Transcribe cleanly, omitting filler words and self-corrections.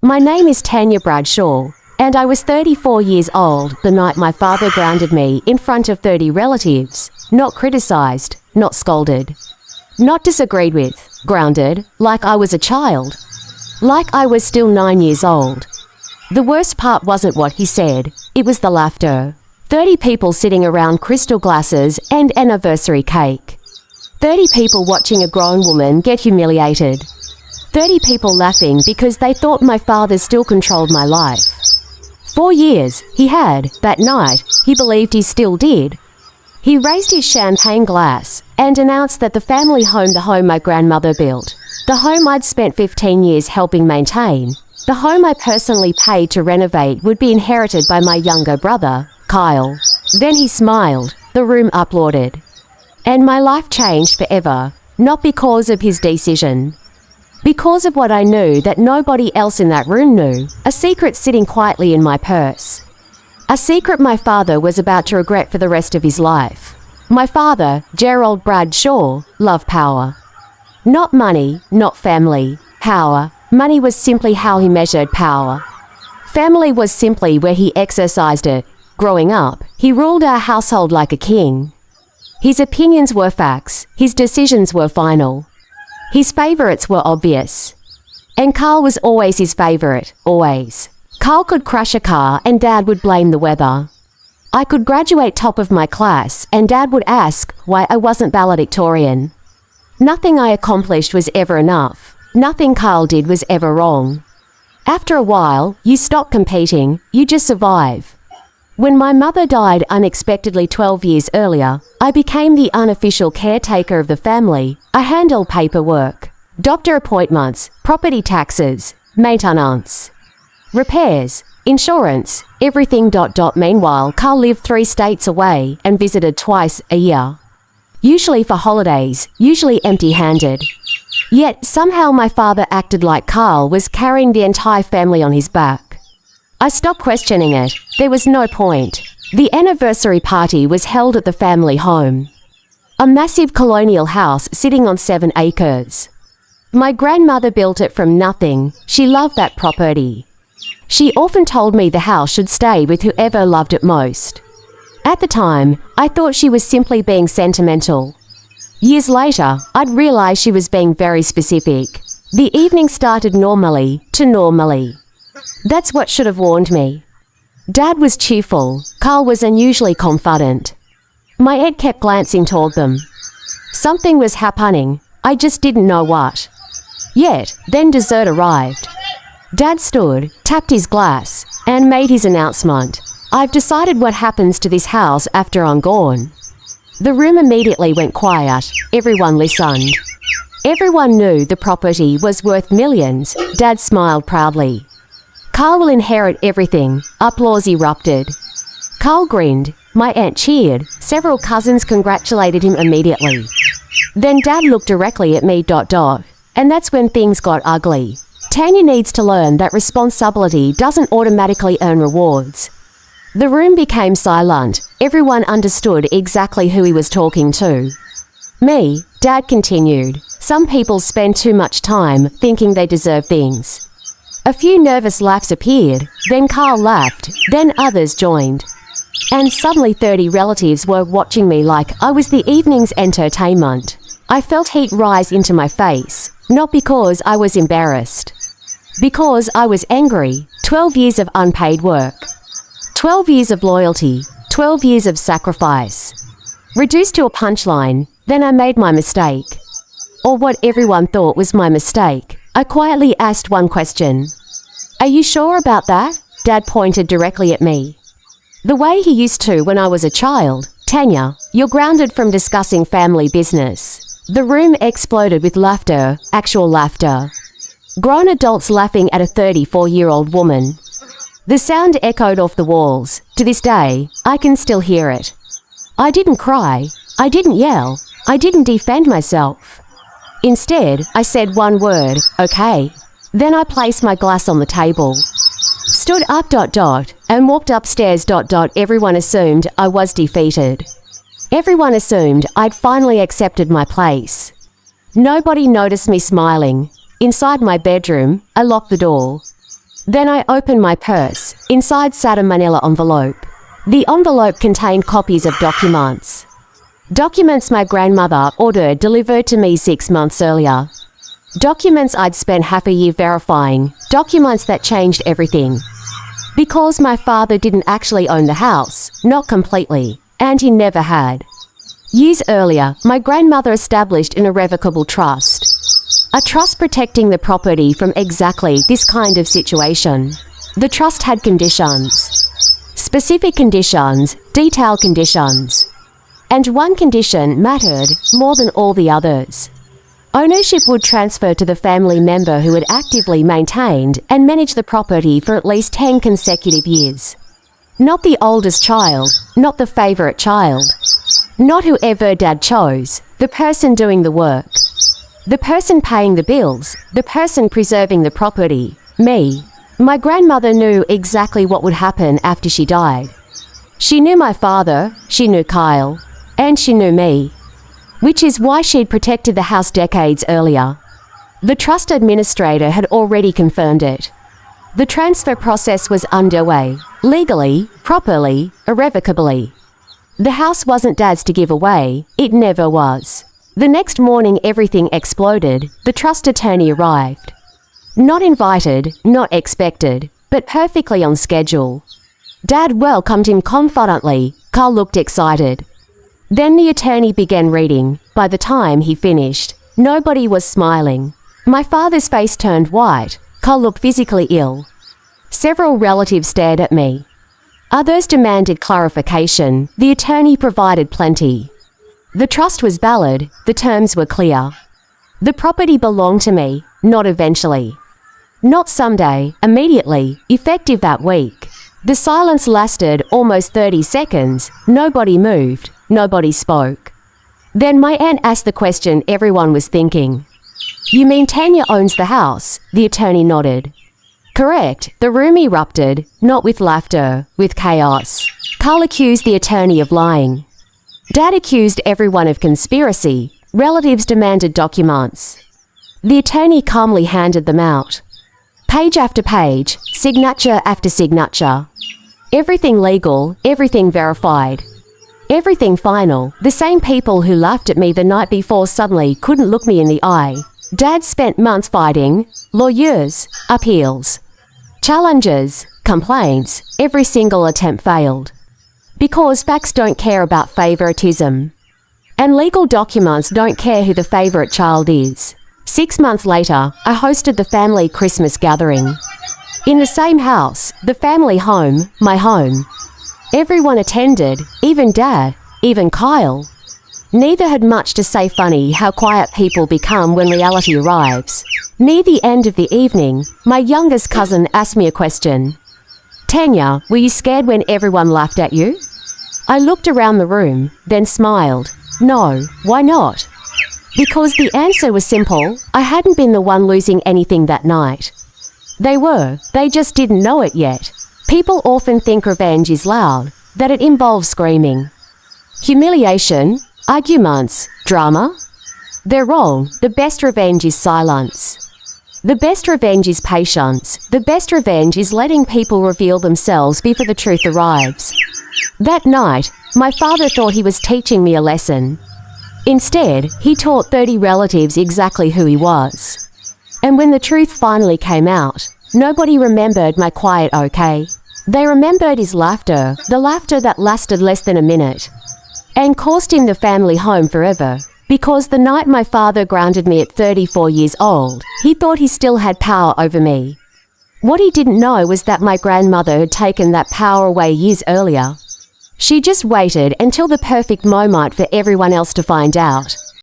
My name is Tanya Bradshaw, and I was 34 years old the night my father grounded me in front of 30 relatives, not criticized, not scolded, not disagreed with, grounded, like I was a child, like I was still 9 years old. The worst part wasn't what he said, it was the laughter. 30 people sitting around crystal glasses and anniversary cake. 30 people watching a grown woman get humiliated. 30 people laughing because they thought my father still controlled my life. 4 years, he had, that night, he believed he still did. He raised his champagne glass and announced that the family home, the home my grandmother built, the home I'd spent 15 years helping maintain, the home I personally paid to renovate, would be inherited by my younger brother, Kyle. Then he smiled, the room applauded. And my life changed forever, not because of his decision. Because of what I knew that nobody else in that room knew, a secret sitting quietly in my purse. A secret my father was about to regret for the rest of his life. My father, Gerald Bradshaw, loved power. Not money, not family, power. Money was simply how he measured power. Family was simply where he exercised it. Growing up, he ruled our household like a king. His opinions were facts, his decisions were final. His favorites were obvious. And Carl was always his favorite, always. Carl could crash a car and Dad would blame the weather. I could graduate top of my class and Dad would ask why I wasn't valedictorian. Nothing I accomplished was ever enough. Nothing Carl did was ever wrong. After a while, you stop competing, you just survive. When my mother died unexpectedly 12 years earlier, I became the unofficial caretaker of the family. I handled paperwork, doctor appointments, property taxes, maintenance, repairs, insurance, everything. Meanwhile, Carl lived 3 states away and visited twice a year. Usually for holidays, usually empty-handed. Yet somehow my father acted like Carl was carrying the entire family on his back. I stopped questioning it. There was no point. The anniversary party was held at the family home. A massive colonial house sitting on 7 acres. My grandmother built it from nothing. She loved that property. She often told me the house should stay with whoever loved it most. At the time, I thought she was simply being sentimental. Years later, I'd realized she was being very specific. The evening started normally. That's what should have warned me. Dad was cheerful. Carl was unusually confident. My head kept glancing toward them. Something was happening. I just didn't know what. Yet, then dessert arrived. Dad stood, tapped his glass, and made his announcement. I've decided what happens to this house after I'm gone. The room immediately went quiet. Everyone listened. Everyone knew the property was worth millions. Dad smiled proudly. Carl will inherit everything. Applause erupted. Carl grinned. My aunt cheered. Several cousins congratulated him immediately. Then Dad looked directly at me. And that's when things got ugly. Tanya needs to learn that responsibility doesn't automatically earn rewards. The room became silent. Everyone understood exactly who he was talking to. Me, Dad continued. Some people spend too much time thinking they deserve things. A few nervous laughs appeared, then Carl laughed, then others joined. And suddenly 30 relatives were watching me like I was the evening's entertainment. I felt heat rise into my face, not because I was embarrassed. Because I was angry. 12 years of unpaid work. 12 years of loyalty. 12 years of sacrifice. Reduced to a punchline, then I made my mistake. Or what everyone thought was my mistake. I quietly asked one question. Are you sure about that? Dad pointed directly at me. The way he used to when I was a child. Tanya, you're grounded from discussing family business. The room exploded with laughter, actual laughter. Grown adults laughing at a 34-year-old woman. The sound echoed off the walls. To this day, I can still hear it. I didn't cry. I didn't yell. I didn't defend myself. Instead, I said one word, okay. Then I placed my glass on the table. Stood up, and walked upstairs, Everyone assumed I was defeated. Everyone assumed I'd finally accepted my place. Nobody noticed me smiling. Inside my bedroom, I locked the door. Then I opened my purse. Inside sat a manila envelope. The envelope contained copies of documents. Documents my grandmother ordered delivered to me 6 months earlier. Documents I'd spent half a year verifying. Documents that changed everything. Because my father didn't actually own the house, not completely, and he never had. Years earlier, my grandmother established an irrevocable trust. A trust protecting the property from exactly this kind of situation. The trust had conditions. Specific conditions, detailed conditions. And one condition mattered more than all the others. Ownership would transfer to the family member who had actively maintained and managed the property for at least 10 consecutive years. Not the oldest child, not the favorite child. Not whoever Dad chose, the person doing the work. The person paying the bills, the person preserving the property, me. My grandmother knew exactly what would happen after she died. She knew my father, she knew Kyle, and she knew me. Which is why she'd protected the house decades earlier. The trust administrator had already confirmed it. The transfer process was underway, legally, properly, irrevocably. The house wasn't Dad's to give away, it never was. The next morning everything exploded, the trust attorney arrived. Not invited, not expected, but perfectly on schedule. Dad welcomed him confidently. Carl looked excited. Then the attorney began reading. By the time he finished, nobody was smiling. My father's face turned white. Carl looked physically ill. Several relatives stared at me. Others demanded clarification. The attorney provided plenty. The trust was valid, the terms were clear. The property belonged to me, not eventually. Not someday, immediately, effective that week. The silence lasted almost 30 seconds. Nobody moved, nobody spoke. Then my aunt asked the question everyone was thinking. "You mean Tanya owns the house?" The attorney nodded. Correct. The room erupted, not with laughter, with chaos. Carl accused the attorney of lying. Dad accused everyone of conspiracy. Relatives demanded documents. The attorney calmly handed them out. Page after page, signature after signature. Everything legal, everything verified. Everything final. The same people who laughed at me the night before suddenly couldn't look me in the eye. Dad spent months fighting, lawyers, appeals, challenges, complaints. Every single attempt failed. Because facts don't care about favoritism. And legal documents don't care who the favorite child is. 6 months later, I hosted the family Christmas gathering. In the same house, the family home, my home. Everyone attended, even Dad, even Kyle. Neither had much to say. Funny how quiet people become when reality arrives. Near the end of the evening, my youngest cousin asked me a question. "Tanya, were you scared when everyone laughed at you?" I looked around the room, then smiled. No, why not? Because the answer was simple. I hadn't been the one losing anything that night. They were, they just didn't know it yet. People often think revenge is loud, that it involves screaming. Humiliation, arguments, drama. They're wrong. The best revenge is silence. The best revenge is patience. The best revenge is letting people reveal themselves before the truth arrives. That night, my father thought he was teaching me a lesson. Instead, he taught 30 relatives exactly who he was. And when the truth finally came out, nobody remembered my quiet okay. They remembered his laughter, the laughter that lasted less than a minute, and cost him the family home forever. Because the night my father grounded me at 34 years old, he thought he still had power over me. What he didn't know was that my grandmother had taken that power away years earlier. She just waited until the perfect moment for everyone else to find out.